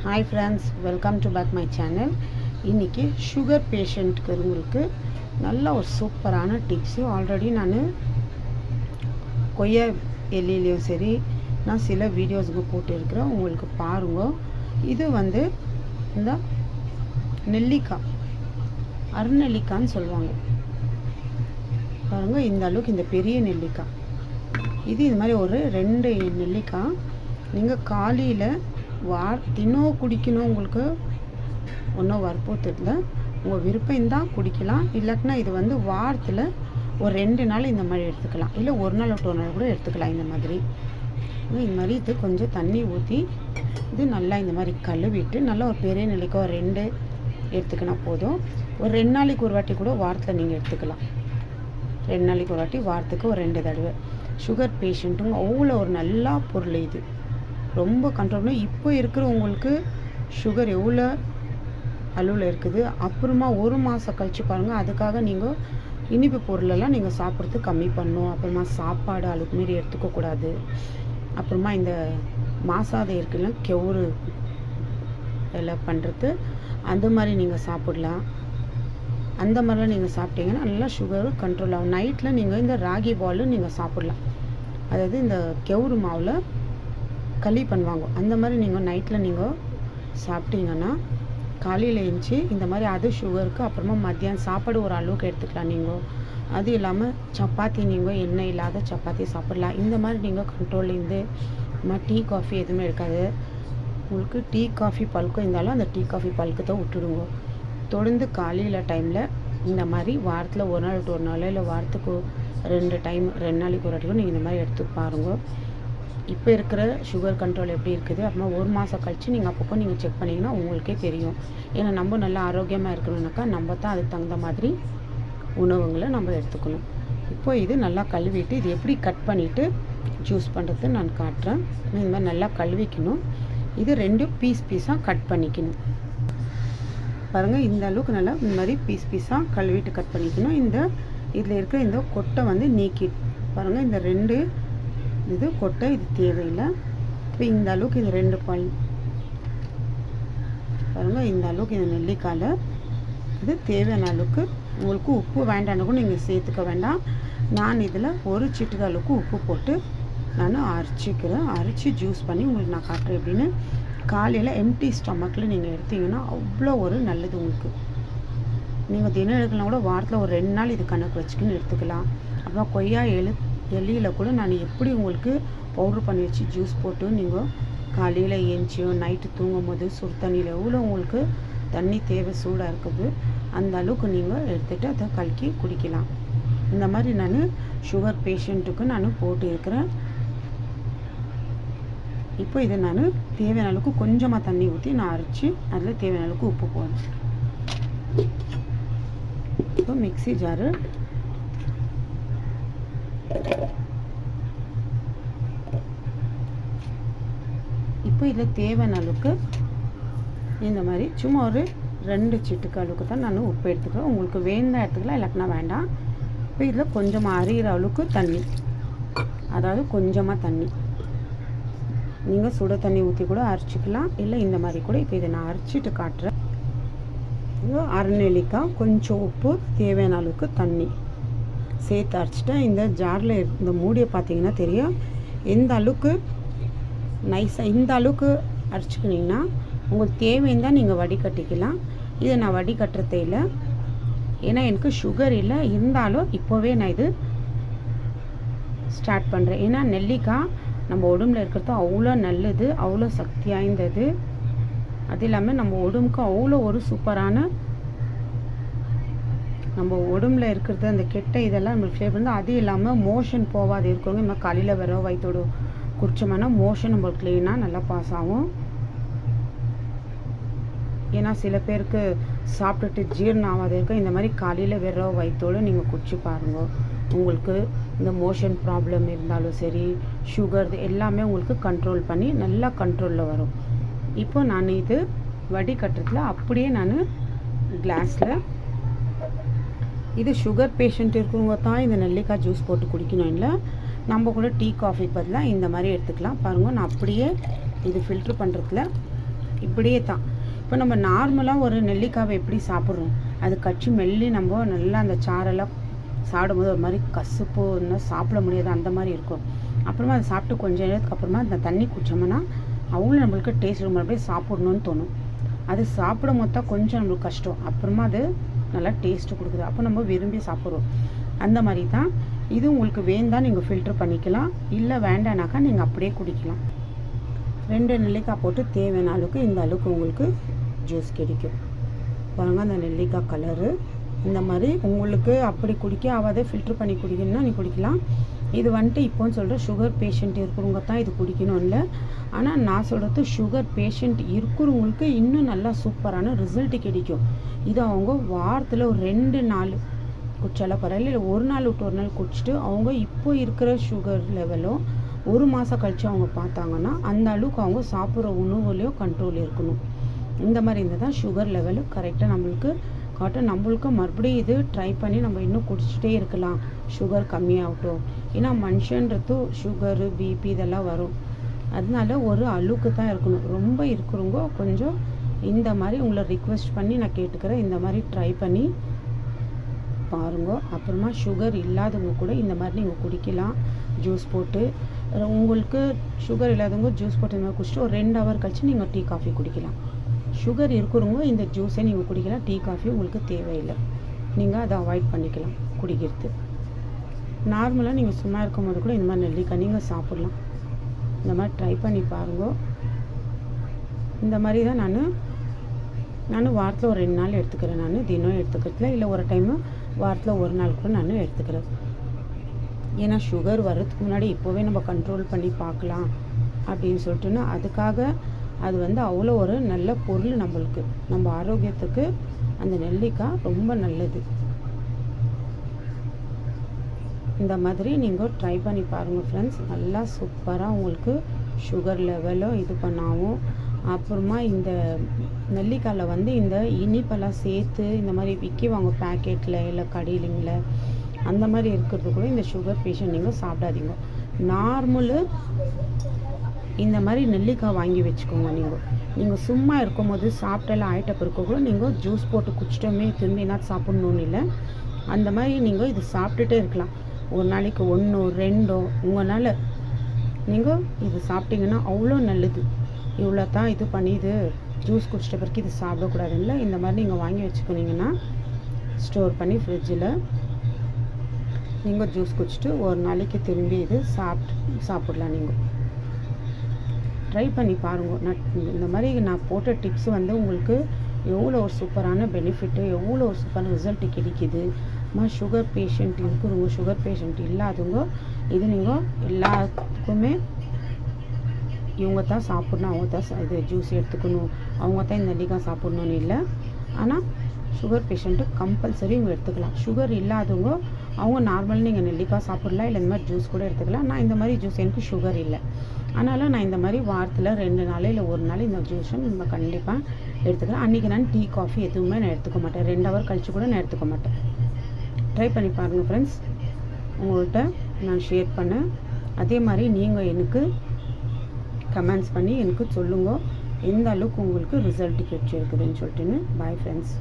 Hi friends, welcome to back my channel. இன்றைக்கி sugar பேஷண்ட்டுக்கு நல்ல ஒரு சூப்பரான டிப்ஸு. ஆல்ரெடி நான் கொய்யா எல்லையிலையும் சரி நான் சில வீடியோஸுக்கு போட்டிருக்கிறேன், உங்களுக்கு பாருங்க. இது இந்த நெல்லிக்காய், அருநெல்லிக்காய்ன்னு சொல்லுவாங்க பாருங்கள். இந்த அளவுக்கு இந்த பெரிய நெல்லிக்காய் இது மாதிரி ஒரு 2 நெல்லிக்காய் நீங்கள் காலையில் தினம் குடிக்கணும். உங்களுக்கு ஒன்றும் வற்புறுத்தல, உங்கள் விருப்பம் இருந்தால் குடிக்கலாம். இல்லாட்டினா இது வாரத்தில் ஒரு 2 நாள் இந்த மாதிரி எடுத்துக்கலாம், இல்லை ஒரு நாள் விட்டு ஒரு நாள் கூட எடுத்துக்கலாம். இந்த மாதிரி இது கொஞ்சம் தண்ணி ஊற்றி இது நல்லா இந்த மாதிரி கழுவிட்டு நல்லா ஒரு பெரிய நெல்லிக்காய் ஒரு 2 எடுத்துக்கினா போதும். ஒரு 2 நாளைக்கு ஒரு வாட்டி கூட வாரத்தில் நீங்கள் எடுத்துக்கலாம். 2 நாளைக்கு ஒரு வாட்டி, வாரத்துக்கு ஒரு 2 தடவை. சுகர் பேஷண்ட்டுங்க அவ்வளோ ஒரு நல்ல பொருள். இது ரொம்ப கண்ட்ரோல் பண்ணி இப்போ இருக்கிற உங்களுக்கு சுகர் எவ்வளோ அளவில் இருக்குது. அப்புறமா ஒரு மாதம் கழித்து பாருங்கள். அதுக்காக நீங்கள் இனிப்பு பொருளெல்லாம் நீங்கள் சாப்பிட்றது கம்மி பண்ணணும். அப்புறமா சாப்பாடு அளவுக்கு மாரி எடுத்துக்கக்கூடாது. அப்புறமா இந்த மாசாதை இருக்குல்ல, கெவுரு எல்லாம் பண்ணுறது, அந்த மாதிரி நீங்கள் சாப்பிடலாம். அந்த மாதிரிலாம் நீங்கள் சாப்பிட்டீங்கன்னா நல்லா சுகர் கண்ட்ரோல் ஆகும். நைட்டில் நீங்கள் இந்த ராகி பால் நீங்கள் சாப்பிடலாம். அதாவது இந்த கெவுரு மாவில் களி பண்ணுவாங்க, அந்த மாதிரி நீங்கள் நைட்டில் நீங்கள் சாப்பிட்டீங்கன்னா காலையில் எழுந்துச்சி இந்த மாதிரி அது சுகருக்கு. அப்புறமா மத்தியானம் சாப்பாடு ஒரு அளவுக்கு எடுத்துக்கலாம் நீங்கள். அது இல்லாமல் சப்பாத்தி, நீங்கள் எண்ணெய் இல்லாத சப்பாத்தி சாப்பிடலாம். இந்த மாதிரி நீங்கள் கண்ட்ரோல்லேருந்து டீ காஃபி எதுவுமே இருக்காது. உங்களுக்கு டீ காஃபி பழக்கம் இருந்தாலும் அந்த டீ காஃபி பழக்கத்தை விட்டுடுங்க. தொடர்ந்து காலையில் டைமில் இந்த மாதிரி வாரத்தில் ஒரு நாள் விட்டு ஒரு நாள், இல்லை வாரத்துக்கு 2 டைம் 2 நாளைக்கு ஒரு வாட்டிக்கும் நீங்கள் இந்த மாதிரி எடுத்து பாருங்கள். இப்போ இருக்கிற சுகர் கண்ட்ரோல் எப்படி இருக்குது. அப்புறமா ஒரு மாதம் கழித்து நீங்கள் அப்பப்போ நீங்கள் செக் பண்ணிங்கன்னா உங்களுக்கே தெரியும். ஏன்னா நம்ம நல்லா ஆரோக்கியமாக இருக்கணும்னாக்கா நம்ம தான் அதுக்கு தகுந்த மாதிரி உணவுங்களை நம்ம எடுத்துக்கணும். இப்போ இது நல்லா கழுவிட்டு இது எப்படி கட் பண்ணிவிட்டு ஜூஸ் பண்ணுறது நான் காட்டுறேன். இந்த மாதிரி நல்லா கழுவிக்கணும். இது 2 பீஸாக கட் பண்ணிக்கணும் பாருங்கள். இந்த அளவுக்கு நல்லா இந்த மாதிரி பீஸாக கழுவிட்டு கட் பண்ணிக்கணும். இதில் இருக்கிற இந்த கொட்டை நீக்கி பாருங்கள். இந்த 2 இது கொட்டை, இது தேவையில்லை. இப்போ இந்த அளவுக்கு இது 2 பல் பாருங்கள். இந்த அளவுக்கு இந்த நெல்லிக்காயில் இது தேவையான அளவுக்கு. உங்களுக்கு உப்பு வேண்டான்னு கூட நீங்கள் சேர்த்துக்க வேண்டாம். நான் இதில் ஒரு சிட்டிகை அளவுக்கு உப்பு போட்டு நான் அரைச்சி ஜூஸ் பண்ணி உங்களுக்கு நான் காட்டுறேன் எப்படின்னு. காலையில் எம்டி ஸ்டொமக்கில் நீங்கள் எடுத்தீங்கன்னா அவ்வளோ ஒரு நல்லது உங்களுக்கு. நீங்கள் தினம் எடுக்கலாம் கூட வாரத்தில் ஒரு 2 நாள் இது கணக்கு வச்சுக்கின்னு எடுத்துக்கலாம். அப்புறம் கொய்யா எலியில் கூட நான் எப்படி உங்களுக்கு பவுட்ரு பண்ணி வச்சு ஜூஸ் போட்டு நீங்கள் காலையில் ஏஞ்சியும் நைட்டு தூங்கும் போது சுடு தண்ணியில் எவ்வளோ உங்களுக்கு தண்ணி தேவை சூடாக இருக்குது அந்த அளவுக்கு நீங்கள் எடுத்துகிட்டு அதை கலக்கி குடிக்கலாம். இந்த மாதிரி நான் சுகர் பேஷண்ட்டுக்கு நான் போட்டு இருக்கிறேன். இப்போ இதை நான் தேவையான அளவுக்கு கொஞ்சமாக தண்ணி ஊற்றி நான் அரைச்சி அதில் தேவையான அளவுக்கு உப்பு போடுறேன். இப்போ மிக்ஸி ஜாரு இப்போ இதில் தேவையான அளவுக்கு இந்த மாதிரி சும்மா ஒரு 2 சிட்டிகை அளவுக்கு தான் நான் உப்பு எடுத்துக்கிறேன். உங்களுக்கு வேணும்னா எடுத்துக்கலாம், இல்லாட்டினா வேண்டாம். இப்போ இதில் கொஞ்சமாக அரிகிற அளவுக்கு தண்ணி, அதாவது கொஞ்சமாக தண்ணி. நீங்கள் சுட தண்ணி ஊற்றி கூட அரைச்சிக்கலாம், இல்லை இந்த மாதிரி கூட. இப்போ இதை நான் அரைச்சிட்டு காட்டுறேன். அரைநெல்லிக்காய், கொஞ்சம் உப்பு, தேவையான அளவுக்கு தண்ணி சேர்த்து அரைச்சிட்டேன். இந்த ஜாரில் இந்த மூடியை பார்த்தீங்கன்னா தெரியும் எந்த அளவுக்கு நைஸாக. இந்த அளவுக்கு அரைச்சிக்கினீங்கன்னா உங்களுக்கு தேவைந்தான் நீங்கள் வடிகட்டிக்கலாம். இதை நான் வடிகட்டுறதே இல்லை, ஏன்னா எனக்கு சுகர் இல்லை. இருந்தாலும் இப்போவே நான் இது ஸ்டார்ட் பண்ணுறேன். ஏன்னா நெல்லிக்காய் நம்ம உடம்புல இருக்கிறது அவ்வளோ நல்லது, அவ்வளோ சக்தி வாய்ந்தது. அது இல்லாமல் நம்ம உடம்புக்கு அவ்வளோ ஒரு சூப்பரான, நம்ம உடம்புல இருக்கிறது அந்த கெட்ட இதெல்லாம் நம்மளுக்கு ஷேப் வந்து. அது இல்லாமல் மோஷன் போகாது இருக்கவங்க நம்ம காலையில் வர வயிற்றோடு குடிச்சோம்னா மோஷன் நம்மளுக்கு க்ளீனாக நல்லா பாஸ் ஆகும். ஏன்னா சில பேருக்கு சாப்பிட்டுட்டு ஜீரணம் ஆகாது இருக்கும். இந்த மாதிரி காலையில் வெற வயிற்றோடு நீங்கள் குடிச்சு பாருங்கள். உங்களுக்கு இந்த மோஷன் ப்ராப்ளம் இருந்தாலும் சரி, சுகர் எல்லாமே உங்களுக்கு கண்ட்ரோல் பண்ணி நல்லா கண்ட்ரோலில் வரும். இப்போ நான் இது வடிகட்டுறதுல அப்படியே நான் கிளாஸில், இது சுகர் பேஷண்ட் இருக்கிறவங்க தான் இந்த நெல்லிக்காய் ஜூஸ் போட்டு குடிக்கணும். இல்லை நம்ம கூட டீ காஃபி பதிலாக இந்த மாதிரி எடுத்துக்கலாம். பாருங்கள், நான் அப்படியே இது ஃபில்ட்ரு பண்ணுறதுல இப்படியே தான். இப்போ நம்ம நார்மலாக ஒரு நெல்லிக்காவை எப்படி சாப்பிட்றோம், அது கச்சி மெல்லி நம்ம நல்லா அந்த சாரெல்லாம் சாப்பிடும்போது ஒரு மாதிரி கசப்பு இன்னும் சாப்பிட முடியாது, அந்த மாதிரி இருக்கும். அப்புறமா அதை சாப்பிட்டு கொஞ்சம் நேரத்துக்கு அப்புறமா அந்த தண்ணி குடிச்சோம்னா அவ்வளோ நம்மளுக்கு டேஸ்ட் ரொம்ப அப்படியே சாப்பிட்ணுன்னு தோணும். அது சாப்பிடும் போது தான் கொஞ்சம் நம்மளுக்கு கஷ்டம், அப்புறமா அது நல்லா டேஸ்ட்டு கொடுக்குது, அப்போ நம்ம விரும்பி சாப்பிட்றோம். அந்த மாதிரி தான் இது. உங்களுக்கு வேண்டாம் நீங்கள் ஃபில்ட்ரு பண்ணிக்கலாம், இல்லை வேண்டானாக்கா நீங்கள் அப்படியே குடிக்கலாம். 2 நெல்லிக்காய் போட்டு தேவையான அளவுக்கு இந்த அளவுக்கு உங்களுக்கு ஜூஸ் கிடைக்கும். பாருங்க அந்த நெல்லிக்காய் கலரு இந்த மாதிரி. உங்களுக்கு அப்படி குடிக்க ஆகாத ஃபில்ட்ரு பண்ணி குடிக்கணும்னா நீ குடிக்கலாம். இது வந்துட்டு இப்போன்னு சொல்கிற சுகர் பேஷண்ட் இருக்கிறவங்க தான் இது குடிக்கணும் இல்லை. ஆனால் நான் சொல்கிறது சுகர் பேஷண்ட் இருக்கிறவங்களுக்கு இன்னும் நல்லா சூப்பரான ரிசல்ட்டு கிடைக்கும். இது அவங்க வாரத்தில் ஒரு 2 நாள் குடிச்சாலும் பரவாயில்ல, இல்லை ஒரு நாள் விட்டு ஒரு நாள் குடிச்சிட்டு அவங்க இப்போ இருக்கிற சுகர் லெவலும் 1 மாதம் கழித்து அவங்க பார்த்தாங்கன்னா அந்த அளவுக்கு அவங்க சாப்பிட்ற உணவுலையும் கண்ட்ரோல் இருக்கணும். இந்த மாதிரி இருந்தால் தான் சுகர் லெவலு கரெக்டாக நம்மளுக்கு காட்டும். நம்மளுக்கு மறுபடியும் இது ட்ரை பண்ணி நம்ம இன்னும் குடிச்சிட்டே இருக்கலாம், சுகர் கம்மியாகட்டும். ஏன்னா மனுஷன்றது சுகரு பிபி இதெல்லாம் வரும், அதனால ஒரு அளவுக்கு தான் இருக்கணும். ரொம்ப இருக்கிறவங்க கொஞ்சம் இந்த மாதிரி உங்களை ரிக்வெஸ்ட் பண்ணி நான் கேட்டுக்கிறேன், இந்த மாதிரி ட்ரை பண்ணி பாருங்க. அப்புறமா சுகர் இல்லாதவங்க கூட இந்த மாதிரி நீங்கள் குடிக்கலாம் ஜூஸ் போட்டு. உங்களுக்கு சுகர் இல்லாதவங்க ஜூஸ் போட்டு இந்த மாதிரி குடிச்சிட்டு ஒரு 2 ஹவர் கழிச்சு நீங்கள் டீ காஃபி குடிக்கலாம். சுகர் இருக்கிறவங்க இந்த ஜூஸை நீங்கள் குடிக்கலாம், டீ காஃபி உங்களுக்கு தேவையில்லை, நீங்கள் அதை அவாய்ட் பண்ணிக்கலாம் குடிக்கிறது. நார்மலாக நீங்கள் சும்மா இருக்கும்போது கூட இந்த மாதிரி நெல்லிக்காய் நீங்கள் சாப்பிட்லாம். இந்த மாதிரி ட்ரை பண்ணி பாருங்க. இந்த மாதிரி தான் நான் வாரத்தில் ஒரு 2 நாள் எடுத்துக்கிறேன். நான் தினம் எடுத்துக்கிறதுல, இல்லை ஒரு டைமு வாரத்தில் ஒரு நாள் கூட நான் எடுத்துக்கிறேன். ஏன்னா சுகர் வர்றதுக்கு முன்னாடி இப்போவே நம்ம கண்ட்ரோல் பண்ணி பார்க்கலாம் அப்படின்னு சொல்லிட்டுன்னா அதுக்காக அது அவ்வளோ ஒரு நல்ல பொருள் நம்மளுக்கு, நம்ம ஆரோக்கியத்துக்கு அந்த நெல்லிக்காய் ரொம்ப நல்லது. இந்த மாதிரி நீங்கள் ட்ரை பண்ணி பாருங்கள் ஃப்ரெண்ட்ஸ். நல்லா சூப்பராக உங்களுக்கு சுகர் லெவலும் இது பண்ணாவும். அப்புறமா இந்த நெல்லிக்காயில் இந்த இனிப்பெல்லாம் சேர்த்து இந்த மாதிரி விற்கிவாங்க பேக்கெட்டில், இல்லை கடையிலிங்கள அந்த மாதிரி இருக்கிறது கூட இந்த சுகர் பேஷண்ட் நீங்கள் சாப்பிடாதீங்க. நார்மலு இந்த மாதிரி நெல்லிக்காய் வாங்கி வச்சுக்கோங்க. நீங்கள் சும்மா இருக்கும்போது சாப்பிட்டெல்லாம் ஆயிட்ட பிறகு கூட நீங்கள் ஜூஸ் போட்டு குடிச்சிட்டோமே திரும்பி என்ன சாப்பிட்ணுன்னு இல்லை. அந்த மாதிரி நீங்கள் இது சாப்பிட்டுட்டே இருக்கலாம். ஒரு நாளைக்கு 1 2 உங்களால் நீங்கள் இது சாப்பிட்டீங்கன்னா அவ்வளோ நல்லது. இவ்வளோ தான் இது பண்ணி இது ஜூஸ் குடிச்சிட்ட பிறகு இது சாப்பிடக்கூடாதுல்ல. இந்த மாதிரி நீங்கள் வாங்கி வச்சுக்கினீங்கன்னா ஸ்டோர் பண்ணி ஃப்ரிட்ஜில் நீங்கள் ஜூஸ் குடிச்சிட்டு ஒரு நாளைக்கு திரும்பி இது சாப்பிடலாம். நீங்கள் ட்ரை பண்ணி பாருங்கள். இந்த மாதிரி நான் போட்ட டிப்ஸ் உங்களுக்கு எவ்வளோ ஒரு சூப்பரான பெனிஃபிட்டு, எவ்வளோ ஒரு சூப்பரான ரிசல்ட்டு கிடைக்கிது. சுகர் பேஷண்ட் இருக்கிறவங்க, சுகர் பேஷண்ட் இல்லாதவங்க இது நீங்கள் எல்லாத்துக்குமே இவங்க தான் சாப்பிட்ணும், அவங்க தான் இது ஜூஸ் எடுத்துக்கணும், அவங்க தான் இந்த நெல்லிக்காய் சாப்பிட்ணுன்னு இல்லை. ஆனால் சுகர் பேஷண்ட்டு கம்பல்சரி இவங்க எடுத்துக்கலாம். சுகர் இல்லாதவங்க அவங்க நார்மலாக நீங்கள் நெல்லிக்காய் சாப்பிட்லாம், இல்லை இந்த மாதிரி ஜூஸ் கூட எடுத்துக்கலாம். நான் இந்த மாதிரி ஜூஸ் எனக்கு சுகர் இல்லை, அதனால் நான் இந்த மாதிரி வாரத்தில் 2 நாள் இல்லை ஒரு நாள் இந்த ஜூஸை நம்ம கண்டிப்பாக எடுத்துக்கலாம். அன்றைக்கி நான் டீ காஃபி எதுவுமே நான் எடுத்துக்க மாட்டேன். 2 ஹவர் கழிச்சு கூட நான் எடுத்துக்க மாட்டேன். ட்ரை பண்ணி பாருங்கள் ஃப்ரெண்ட்ஸ். உங்கள்கிட்ட நான் ஷேர் பண்ணேன். அதே மாதிரி நீங்கள் எனக்கு கமெண்ட்ஸ் பண்ணி எனக்கு சொல்லுங்கள் எந்த அளவுக்கு உங்களுக்கு ரிசல்ட் கிடைச்சிருக்குதுன்னு சொல்லிட்டுன்னு. Bye friends.